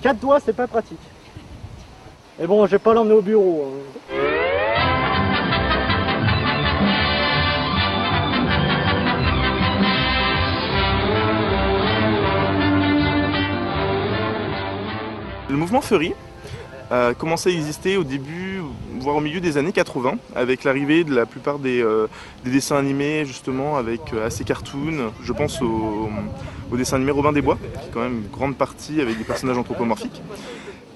4 doigts, c'est pas pratique. Mais bon, je vais pas l'emmener au bureau. Le mouvement Furry a commencé à exister au début, voire au milieu des années 80, avec l'arrivée de la plupart des dessins animés, justement, avec assez cartoon. Je pense au dessin animé Robin des Bois, qui est quand même une grande partie avec des personnages anthropomorphiques.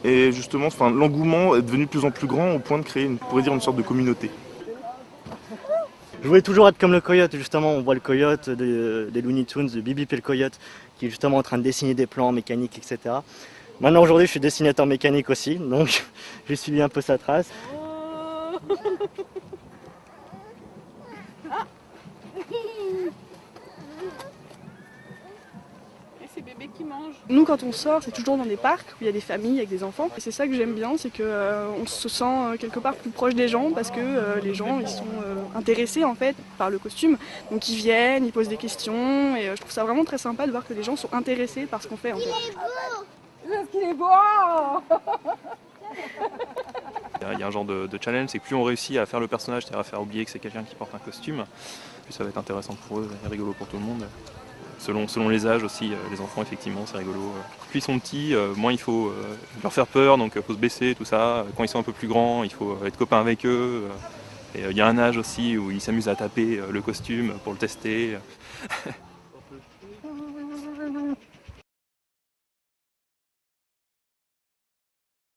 Et justement, l'engouement est devenu de plus en plus grand au point de créer, on pourrait dire, une sorte de communauté. Je voulais toujours être comme le coyote, justement, on voit le coyote des Looney Tunes, de Bibi et le coyote, qui est justement en train de dessiner des plans mécaniques, etc. Maintenant, aujourd'hui, je suis dessinateur mécanique aussi, donc j'ai suivi un peu sa trace. Et ces bébés qui mangent. Nous, quand on sort, c'est toujours dans des parcs où il y a des familles avec des enfants. Et c'est ça que j'aime bien, c'est qu'on se sent quelque part plus proche des gens parce que les gens, ils sont intéressés en fait par le costume. Donc ils viennent, ils posent des questions et je trouve ça vraiment très sympa de voir que les gens sont intéressés par ce qu'on fait en fait. Est-ce qu'il est beau? Il y a un genre de challenge, c'est que plus on réussit à faire le personnage, c'est-à-dire à faire oublier que c'est quelqu'un qui porte un costume, plus ça va être intéressant pour eux et rigolo pour tout le monde. Selon les âges aussi, les enfants effectivement c'est rigolo. Plus ils sont petits, moins il faut leur faire peur, donc il faut se baisser, tout ça. Quand ils sont un peu plus grands, il faut être copain avec eux. Et il y a un âge aussi où ils s'amusent à taper le costume pour le tester.